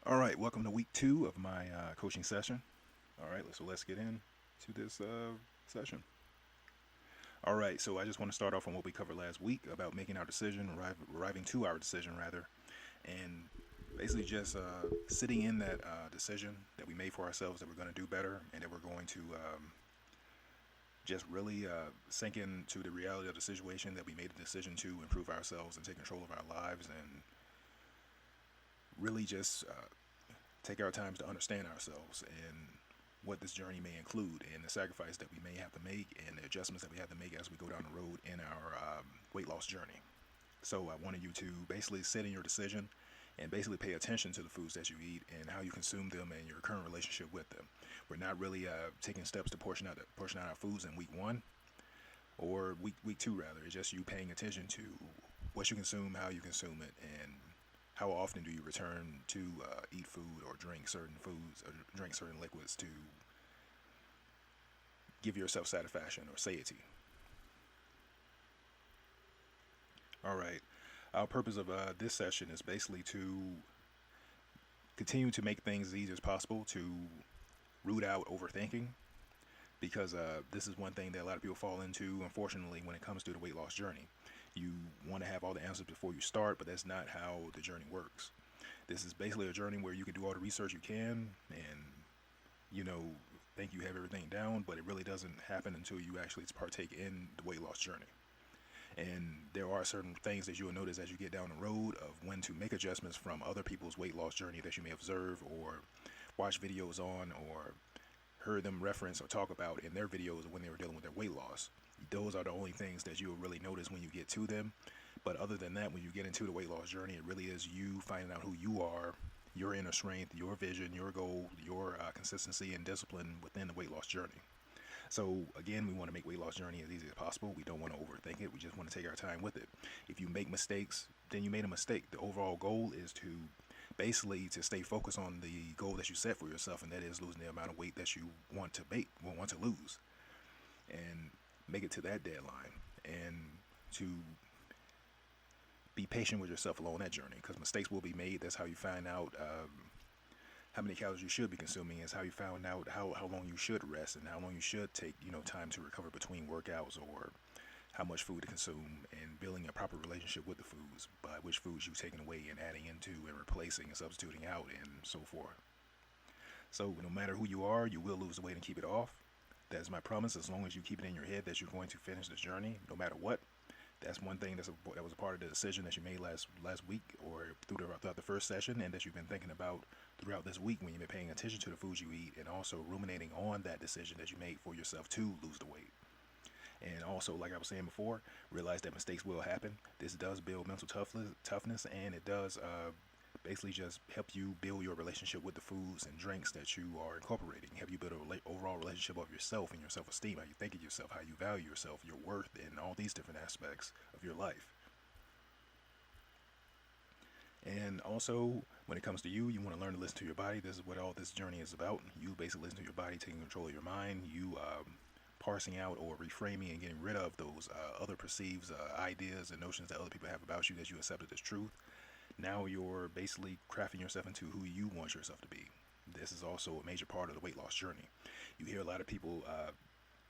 All right, welcome to week two of my coaching session. All right, so let's get in to this session. All right, so I just want to start off on what we covered last week about making our decision, arriving to our decision rather, and basically just sitting in that decision that we made for ourselves that we're going to do better and that we're going to just really sink into the reality of the situation that we made a decision to improve ourselves and take control of our lives and really just take our times to understand ourselves and what this journey may include and the sacrifice that we may have to make and the adjustments that we have to make as we go down the road in our weight loss journey. So I wanted you to basically sit in your decision and basically pay attention to the foods that you eat and how you consume them and your current relationship with them. We're not really taking steps to portion out our foods in week one or week two rather. It's just you paying attention to what you consume, how you consume it, and how often do you return to eat food or drink certain foods or drink certain liquids to give yourself satisfaction or satiety. All right. Our purpose of this session is basically to continue to make things as easy as possible to root out overthinking because this is one thing that a lot of people fall into, unfortunately, when it comes to the weight loss journey. You want to have all the answers before you start, but that's not how the journey works. This is basically a journey where you can do all the research you can and, you know, think you have everything down, but it really doesn't happen until you actually partake in the weight loss journey. And there are certain things that you will notice as you get down the road of when to make adjustments from other people's weight loss journey that you may observe or watch videos on or heard them reference or talk about in their videos when they were dealing with their weight loss. Those are the only things that you'll really notice when you get to them. But other than that, when you get into the weight loss journey, it really is you finding out who you are, your inner strength, your vision, your goal, your consistency and discipline within the weight loss journey. So again, we want to make weight loss journey as easy as possible. We don't want to overthink it. We just want to take our time with it. If you make mistakes, then you made a mistake. The overall goal is to basically to stay focused on the goal that you set for yourself, and that is losing the amount of weight that you want to lose, and make it to that deadline, and to be patient with yourself along that journey because mistakes will be made. That's how you find out how many calories you should be consuming is how you found out how long you should rest and how long you should take time to recover between workouts or how much food to consume and building a proper relationship with the foods by which foods you've taken away and adding into and replacing and substituting out and so forth. So no matter who you are, you will lose the weight and keep it off. That is my promise. As long as you keep it in your head that you're going to finish this journey no matter what. That's one thing that was a part of the decision that you made last week or throughout the first session, and that you've been thinking about throughout this week when you've been paying attention to the foods you eat, and also ruminating on that decision that you made for yourself to lose the weight. And also, like I was saying before, realize that mistakes will happen. This does build mental toughness, and it does basically just help you build your relationship with the foods and drinks that you are incorporating. Help you build an overall relationship of yourself and your self-esteem, how you think of yourself, how you value yourself, your worth, and all these different aspects of your life. And also, when it comes to you want to learn to listen to your body. This is what all this journey is about. You basically listen to your body, taking control of your mind. You parsing out or reframing and getting rid of those other perceived ideas and notions that other people have about you that you accepted as truth. Now you're basically crafting yourself into who you want yourself to be. This is also a major part of the weight loss journey. You hear a lot of people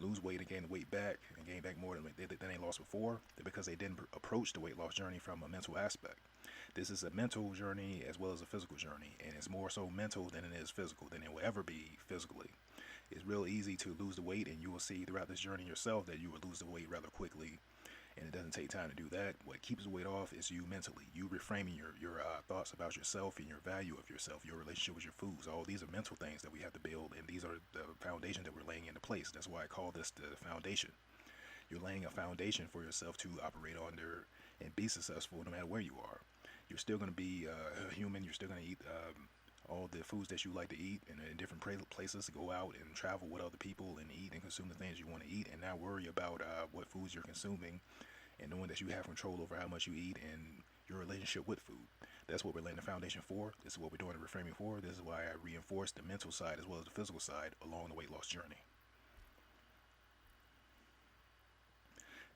lose weight and gain the weight back and gain back more than they lost before because they didn't approach the weight loss journey from a mental aspect. This is a mental journey as well as a physical journey, and it's more so mental than it is physical, than it will ever be physically. It's real easy to lose the weight, and you will see throughout this journey yourself that you will lose the weight rather quickly, and it doesn't take time to do that. What keeps the weight off is you mentally, you reframing your thoughts about yourself and your value of yourself, your relationship with your foods. All these are mental things that we have to build, and these are the foundation that we're laying into place. That's why I call this the foundation. You're laying a foundation for yourself to operate under and be successful no matter where you are. You're still going to be a human. You're still going to eat all the foods that you like to eat in different places, to go out and travel with other people and eat and consume the things you want to eat, and not worry about what foods you're consuming, and knowing that you have control over how much you eat and your relationship with food. That's what we're laying the foundation for. This is what we're doing the reframing for. This is why I reinforce the mental side as well as the physical side along the weight loss journey.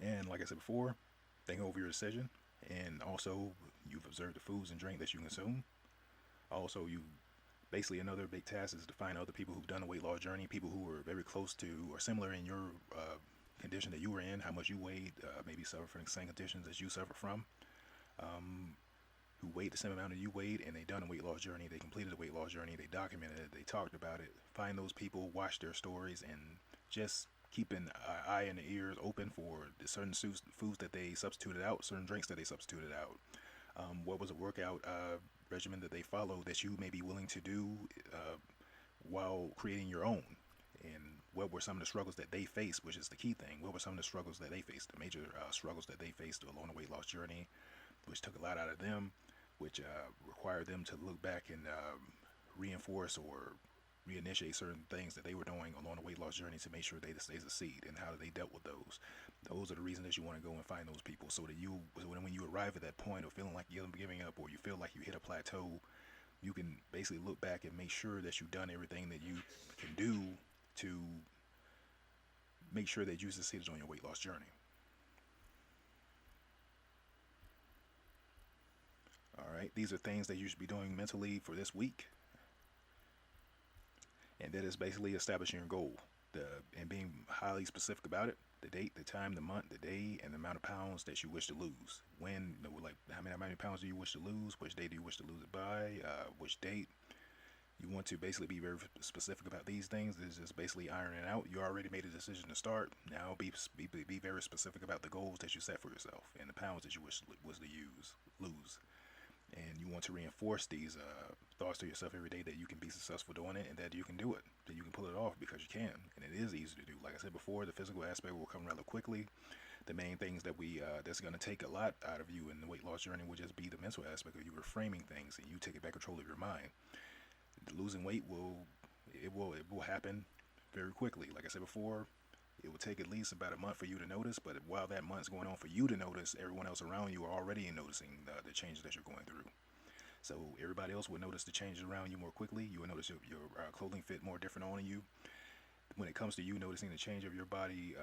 And like I said before, think over your decision, and also you've observed the foods and drink that you consume. Also, you Basically, another big task is to find other people who've done a weight loss journey, people who are very close to or similar in your condition that you were in, how much you weighed, maybe suffer from the same conditions as you suffer from, um, who weighed the same amount as you weighed, and they done a weight loss journey, they completed a weight loss journey, they documented it, they talked about it. Find those people, watch their stories, and just keep an eye and the ears open for the certain foods that they substituted out, certain drinks that they substituted out. What was a workout regimen that they followed that you may be willing to do uh, while creating your own? And what were some of the struggles that they faced, which is the key thing? What were some of the struggles that they faced, the major struggles that they faced along the weight loss journey, which took a lot out of them, which required them to look back and reinforce or reinitiate certain things that they were doing along the weight loss journey to make sure they succeed, and how they dealt with those. Those are the reasons that you want to go and find those people, so that when you arrive at that point of feeling like you're giving up, or you feel like you hit a plateau, you can basically look back and make sure that you've done everything that you can do to make sure that you succeeded on your weight loss journey. All right, these are things that you should be doing mentally for this week, and that is basically establishing your goal, and being highly specific about it. The date, the time, the month, the day, and the amount of pounds that you wish to lose. When, like, how many pounds do you wish to lose? Which day do you wish to lose it by? Which date? You want to basically be very specific about these things. This is just basically ironing out. You already made a decision to start. Now be very specific about the goals that you set for yourself and the pounds that you wish was to lose. And you want to reinforce these thoughts to yourself every day, that you can be successful doing it, and that you can do it, that you can pull it off, because you can, and it is easy to do. Like I said before, the physical aspect will come rather quickly. The main things that's going to take a lot out of you in the weight loss journey will just be the mental aspect of you reframing things, and you taking back control of your mind. Losing weight will happen very quickly. Like I said before, it will take at least about a month for you to notice, but while that month's going on for you to notice, everyone else around you are already noticing the changes that you're going through. So everybody else will notice the changes around you more quickly. You will notice your clothing fit more different on you. When it comes to you noticing the change of your body,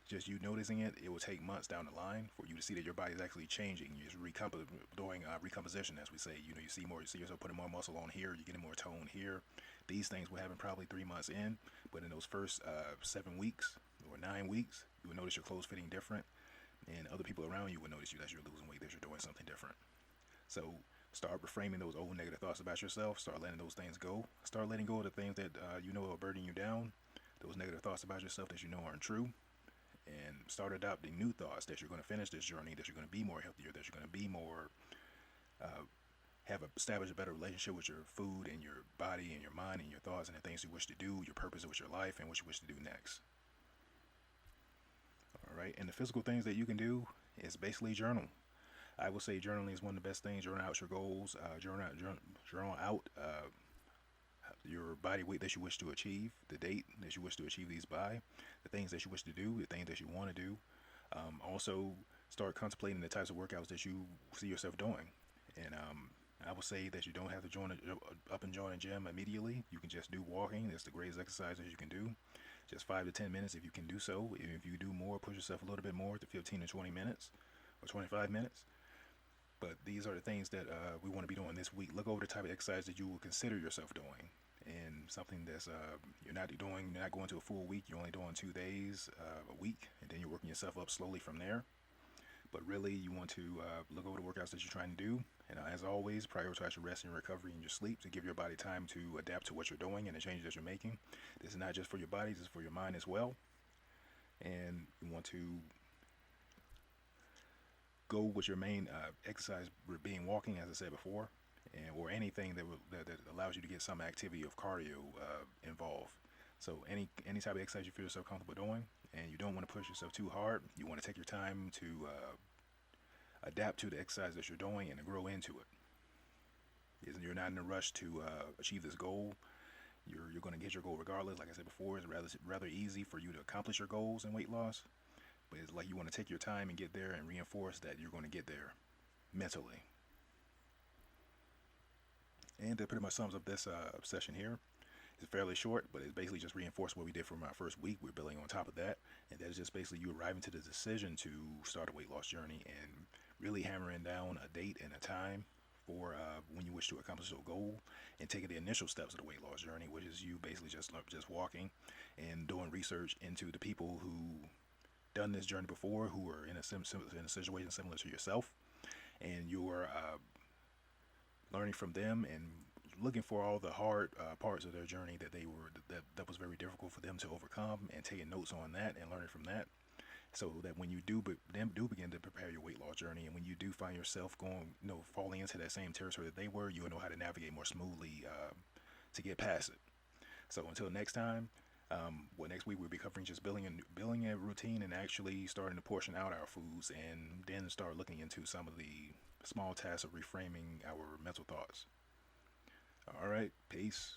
just you noticing it, it will take months down the line for you to see that your body is actually changing. You're doing recomposition, as we say. You see yourself putting more muscle on here, you're getting more tone here. These things will happen probably 3 months in, but in those first 7 weeks or 9 weeks, you will notice your clothes fitting different, and other people around you will notice that you're losing weight, that you're doing something different. So start reframing those old negative thoughts about yourself. Start letting those things go. Start letting go of the things that you know are burdening you down. Those negative thoughts about yourself that you know aren't true. And start adopting new thoughts that you're going to finish this journey, that you're going to be more healthier, that you're going to be more, establish a better relationship with your food and your body and your mind and your thoughts and the things you wish to do, your purpose with your life, and what you wish to do next. All right, and the physical things that you can do is basically journal. I will say journaling is one of the best things. Journal out your goals. Journal out your body weight that you wish to achieve, the date that you wish to achieve these by, the things that you wish to do, the things that you want to do. Also, start contemplating the types of workouts that you see yourself doing. And I will say that you don't have to join a gym immediately. You can just do walking. That's the greatest exercise that you can do. Just 5 to 10 minutes if you can do so. If you do more, push yourself a little bit more to 15 to 20 minutes or 25 minutes. But these are the things that we want to be doing this week. Look over the type of exercise that you will consider yourself doing, and something that's you're not going to a full week. You're only doing 2 days a week, and then you're working yourself up slowly from there. But really, you want to look over the workouts that you're trying to do, and as always, prioritize your rest and your recovery and your sleep to give your body time to adapt to what you're doing and the changes that you're making. This is not just for your body; this is for your mind as well. And you want to go with your main exercise being walking, as I said before, or anything that allows you to get some activity of cardio involved. So any type of exercise you feel yourself comfortable doing, and you don't want to push yourself too hard. You want to take your time to adapt to the exercise that you're doing and to grow into it. You're not in a rush to achieve this goal. You're going to get your goal regardless. Like I said before, it's rather easy for you to accomplish your goals in weight loss. But it's like you want to take your time and get there and reinforce that you're going to get there mentally. And that pretty much sums up this session here. It's fairly short, but it's basically just reinforced what we did from our first week. We're building on top of that. And that is just basically you arriving to the decision to start a weight loss journey and really hammering down a date and a time for when you wish to accomplish a goal, and taking the initial steps of the weight loss journey, which is you basically just walking and doing research into the people who done this journey before, who are in in a situation similar to yourself, and you're learning from them and looking for all the hard parts of their journey that was very difficult for them to overcome, and taking notes on that and learning from that, so that when you do begin to prepare your weight loss journey, and when you do find yourself going, falling into that same territory that they were, you'll know how to navigate more smoothly to get past it. So until next time, next week we'll be covering just building a routine and actually starting to portion out our foods, and then start looking into some of the small tasks of reframing our mental thoughts. All right, peace.